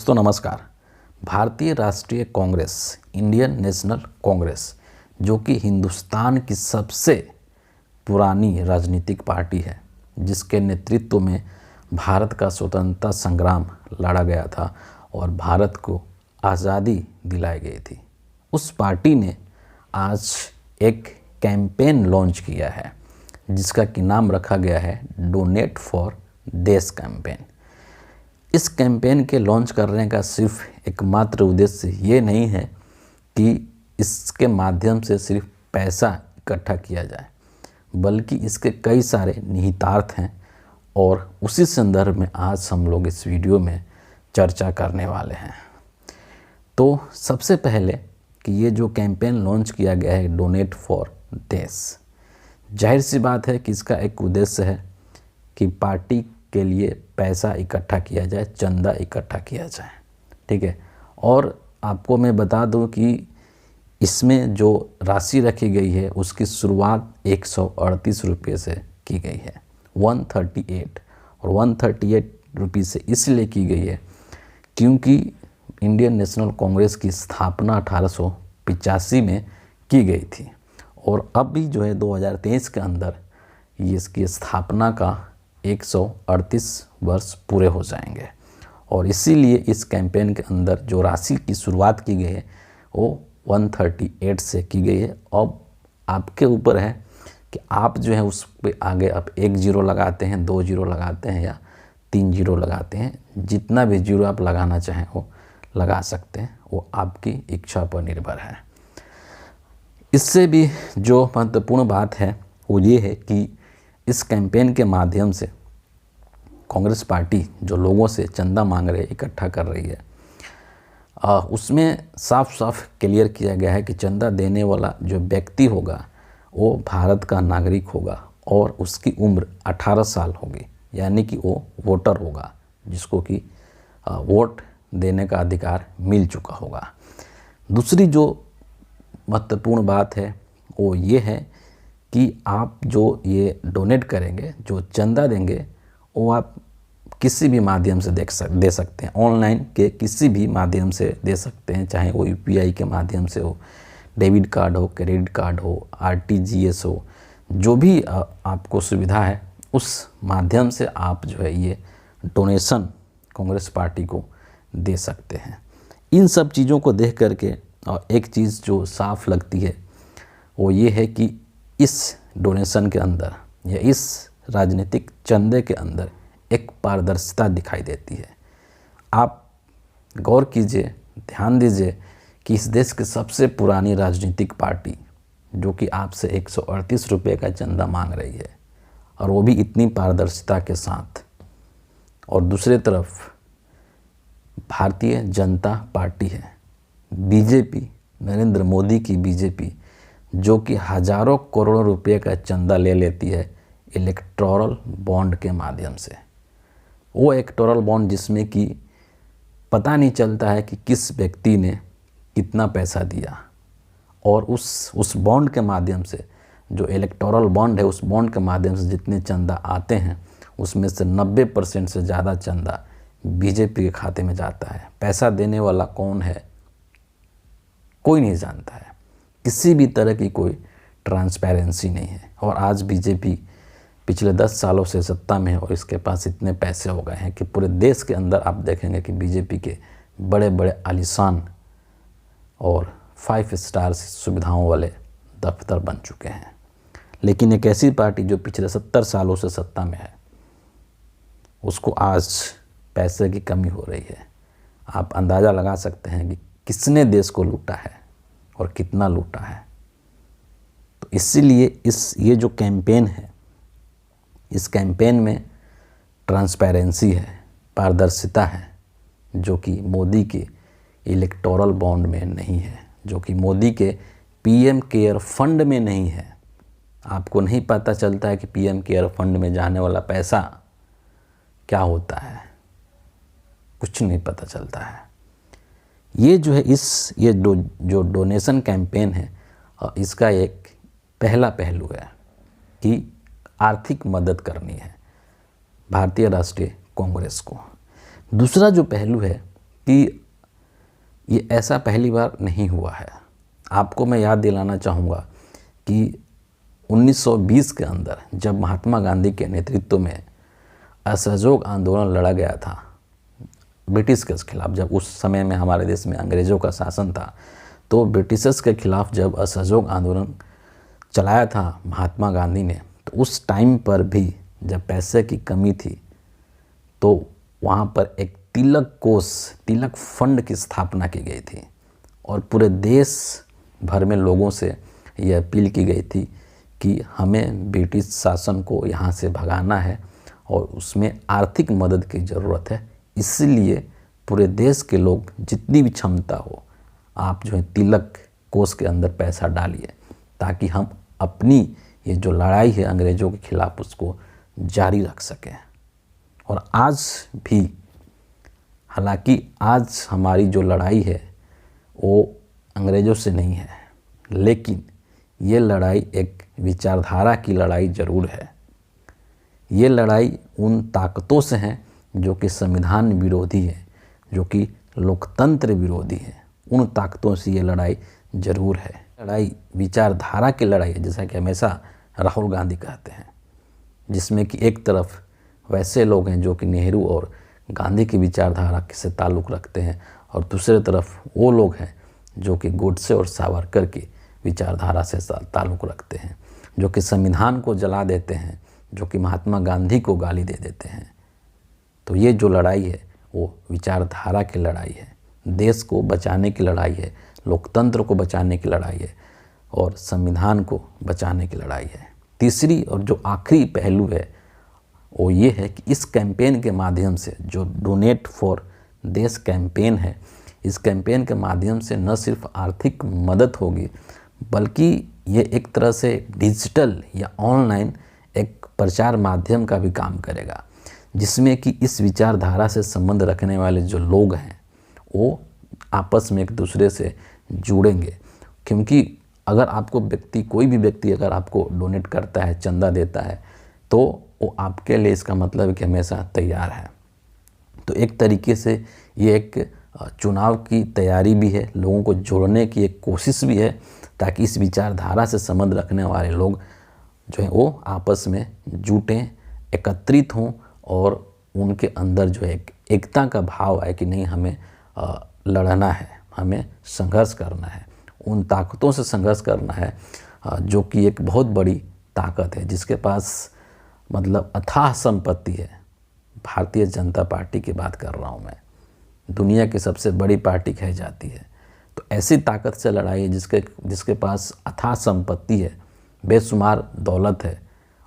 दोस्तों नमस्कार। भारतीय राष्ट्रीय कांग्रेस इंडियन नेशनल कांग्रेस जो कि हिंदुस्तान की सबसे पुरानी राजनीतिक पार्टी है, जिसके नेतृत्व में भारत का स्वतंत्रता संग्राम लड़ा गया था और भारत को आज़ादी दिलाई गई थी, उस पार्टी ने आज एक कैंपेन लॉन्च किया है जिसका कि नाम रखा गया है डोनेट फॉर देश कैंपेन। इस कैंपेन के लॉन्च करने का सिर्फ एकमात्र उद्देश्य ये नहीं है कि इसके माध्यम से सिर्फ पैसा इकट्ठा किया जाए, बल्कि इसके कई सारे निहितार्थ हैं और उसी संदर्भ में आज हम लोग इस वीडियो में चर्चा करने वाले हैं। तो सबसे पहले कि ये जो कैंपेन लॉन्च किया गया है डोनेट फॉर देश, जाहिर सी बात है कि इसका एक उद्देश्य है कि पार्टी के लिए पैसा इकट्ठा किया जाए, चंदा इकट्ठा किया जाए, ठीक है। और आपको मैं बता दूं कि इसमें जो राशि रखी गई है उसकी शुरुआत 138 रुपये से की गई है, 138। और 138 रुपये से इसलिए की गई है क्योंकि इंडियन नेशनल कांग्रेस की स्थापना 1885 में की गई थी और अब भी जो है 2023 के अंदर ये इसकी स्थापना का 138 वर्ष पूरे हो जाएंगे। और इसीलिए इस कैंपेन के अंदर जो राशि की शुरुआत की गई है वो 138 से की गई है। अब आपके ऊपर है कि आप जो है उस पे आगे आप 1 जीरो लगाते हैं, 2 जीरो लगाते हैं या 3 जीरो लगाते हैं, जितना भी जीरो आप लगाना चाहें वो लगा सकते हैं, वो आपकी इच्छा पर निर्भर है। इससे भी जो महत्वपूर्ण बात है वो ये है कि इस कैंपेन के माध्यम से कांग्रेस पार्टी जो लोगों से चंदा मांग रही है, इकट्ठा कर रही है, उसमें साफ साफ क्लियर किया गया है कि चंदा देने वाला जो व्यक्ति होगा वो भारत का नागरिक होगा और उसकी उम्र 18 साल होगी, यानी कि वो वोटर होगा जिसको कि वोट देने का अधिकार मिल चुका होगा। दूसरी जो महत्वपूर्ण बात है वो ये है कि आप जो ये डोनेट करेंगे, जो चंदा देंगे, वो आप किसी भी माध्यम से दे सकते हैं, ऑनलाइन के किसी भी माध्यम से दे सकते हैं, चाहे वो यूपीआई के माध्यम से हो, डेबिट कार्ड हो, क्रेडिट कार्ड हो, आरटीजीएस हो, जो भी आपको सुविधा है उस माध्यम से आप जो है ये डोनेशन कांग्रेस पार्टी को दे सकते हैं। इन सब चीज़ों को देख करके और एक चीज़ जो साफ लगती है वो ये है कि इस डोनेशन के अंदर या इस राजनीतिक चंदे के अंदर एक पारदर्शिता दिखाई देती है। आप गौर कीजिए, ध्यान दीजिए कि इस देश की सबसे पुरानी राजनीतिक पार्टी जो कि आपसे 138 रुपये का चंदा मांग रही है और वो भी इतनी पारदर्शिता के साथ, और दूसरी तरफ भारतीय जनता पार्टी है, बीजेपी, नरेंद्र मोदी की बीजेपी, जो कि हज़ारों करोड़ों रुपए का चंदा ले लेती है इलेक्टोरल बॉन्ड के माध्यम से। वो इलेक्टोरल बॉन्ड जिसमें कि पता नहीं चलता है कि किस व्यक्ति ने कितना पैसा दिया, और उस बॉन्ड के माध्यम से, जो इलेक्टोरल बॉन्ड है, उस बॉन्ड के माध्यम से जितने चंदा आते हैं उसमें से 90% से ज़्यादा चंदा बीजेपी के खाते में जाता है। पैसा देने वाला कौन है कोई नहीं जानता है, किसी भी तरह की कोई ट्रांसपेरेंसी नहीं है। और आज बीजेपी पिछले 10 सालों से सत्ता में है और इसके पास इतने पैसे हो गए हैं कि पूरे देश के अंदर आप देखेंगे कि बीजेपी के बड़े बड़े आलीशान और 5 स्टार सुविधाओं वाले दफ्तर बन चुके हैं। लेकिन एक ऐसी पार्टी जो पिछले 70 सालों से सत्ता में है, उसको आज पैसे की कमी हो रही है। आप अंदाज़ा लगा सकते हैं कि किसने देश को लूटा है और कितना लूटा है। तो इसीलिए ये जो कैंपेन है, इस कैंपेन में ट्रांसपेरेंसी है, पारदर्शिता है, जो कि मोदी के इलेक्टोरल बॉन्ड में नहीं है, जो कि मोदी के पीएम केयर फंड में नहीं है। आपको नहीं पता चलता है कि पीएम केयर फंड में जाने वाला पैसा क्या होता है, कुछ नहीं पता चलता है। ये जो है जो डोनेशन कैंपेन है, इसका एक पहला पहलू है कि आर्थिक मदद करनी है भारतीय राष्ट्रीय कांग्रेस को। दूसरा जो पहलू है कि ये ऐसा पहली बार नहीं हुआ है। आपको मैं याद दिलाना चाहूँगा कि 1920 के अंदर जब महात्मा गांधी के नेतृत्व में असहयोग आंदोलन लड़ा गया था ब्रिटिश के खिलाफ, जब उस समय में हमारे देश में अंग्रेज़ों का शासन था, तो ब्रिटिशर्स के खिलाफ जब असहयोग आंदोलन चलाया था महात्मा गांधी ने, तो उस टाइम पर भी जब पैसे की कमी थी तो वहाँ पर एक तिलक कोष, तिलक फंड की स्थापना की गई थी और पूरे देश भर में लोगों से यह अपील की गई थी कि हमें ब्रिटिश शासन को यहाँ से भगाना है और उसमें आर्थिक मदद की ज़रूरत है। इसलिए पूरे देश के लोग जितनी भी क्षमता हो, आप जो है तिलक कोष के अंदर पैसा डालिए ताकि हम अपनी ये जो लड़ाई है अंग्रेज़ों के खिलाफ उसको जारी रख सकें। और आज भी, हालांकि आज हमारी जो लड़ाई है वो अंग्रेज़ों से नहीं है, लेकिन ये लड़ाई एक विचारधारा की लड़ाई ज़रूर है। ये लड़ाई उन ताकतों से है जो कि संविधान विरोधी है, जो कि लोकतंत्र विरोधी है। उन ताकतों से ये लड़ाई ज़रूर है। लड़ाई विचारधारा की लड़ाई है, जैसा कि हमेशा राहुल गांधी कहते हैं, जिसमें कि एक तरफ वैसे लोग हैं जो कि नेहरू और गांधी की विचारधारा से ताल्लुक़ रखते हैं और दूसरे तरफ वो लोग हैं जो कि गोडसे और सावरकर की विचारधारा से ताल्लुक़ रखते हैं, जो कि संविधान को जला देते हैं, जो कि महात्मा गांधी को गाली दे देते हैं। तो ये जो लड़ाई है वो विचारधारा की लड़ाई है, देश को बचाने की लड़ाई है, लोकतंत्र को बचाने की लड़ाई है और संविधान को बचाने की लड़ाई है। तीसरी और जो आखिरी पहलू है वो ये है कि इस कैंपेन के माध्यम से, जो डोनेट फॉर देश कैंपेन है, इस कैंपेन के माध्यम से न सिर्फ आर्थिक मदद होगी बल्कि ये एक तरह से डिजिटल या ऑनलाइन एक प्रचार माध्यम का भी काम करेगा, जिसमें कि इस विचारधारा से संबंध रखने वाले जो लोग हैं वो आपस में एक दूसरे से जुड़ेंगे। क्योंकि अगर आपको कोई भी व्यक्ति अगर आपको डोनेट करता है, चंदा देता है, तो वो आपके लिए इसका मतलब है कि हमेशा तैयार है। तो एक तरीके से ये एक चुनाव की तैयारी भी है, लोगों को जोड़ने की एक कोशिश भी है, ताकि इस विचारधारा से संबंध रखने वाले लोग जो हैं वो आपस में जुटें, एकत्रित हों और उनके अंदर जो है एकता का भाव आए कि नहीं, हमें लड़ना है, हमें संघर्ष करना है, उन ताकतों से संघर्ष करना है जो कि एक बहुत बड़ी ताकत है, जिसके पास मतलब अथाह संपत्ति है। भारतीय जनता पार्टी की बात कर रहा हूँ मैं, दुनिया की सबसे बड़ी पार्टी कही जाती है। तो ऐसी ताकत से लड़ाई है जिसके पास अथाह संपत्ति है, बेशुमार दौलत है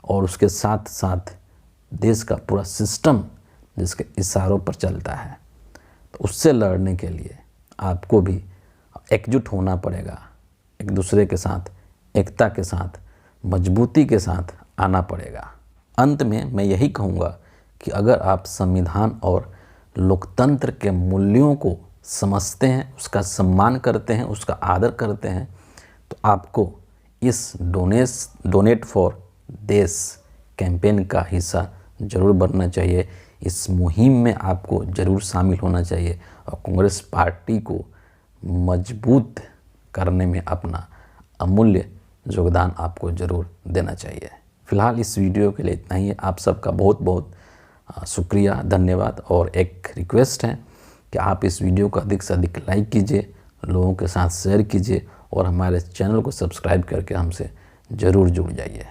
और उसके साथ साथ देश का पूरा सिस्टम जिसके इशारों पर चलता है। तो उससे लड़ने के लिए आपको भी एकजुट होना पड़ेगा, एक दूसरे के साथ एकता के साथ मजबूती के साथ आना पड़ेगा। अंत में मैं यही कहूँगा कि अगर आप संविधान और लोकतंत्र के मूल्यों को समझते हैं, उसका सम्मान करते हैं, उसका आदर करते हैं, तो आपको इस डोनेट फॉर देश कैंपेन का हिस्सा ज़रूर बनना चाहिए। इस मुहिम में आपको ज़रूर शामिल होना चाहिए और कांग्रेस पार्टी को मजबूत करने में अपना अमूल्य योगदान आपको ज़रूर देना चाहिए। फ़िलहाल इस वीडियो के लिए इतना ही है। आप सबका बहुत बहुत शुक्रिया, धन्यवाद। और एक रिक्वेस्ट है कि आप इस वीडियो को अधिक से अधिक लाइक कीजिए, लोगों के साथ शेयर कीजिए और हमारे चैनल को सब्सक्राइब करके हमसे ज़रूर जुड़ जाइए।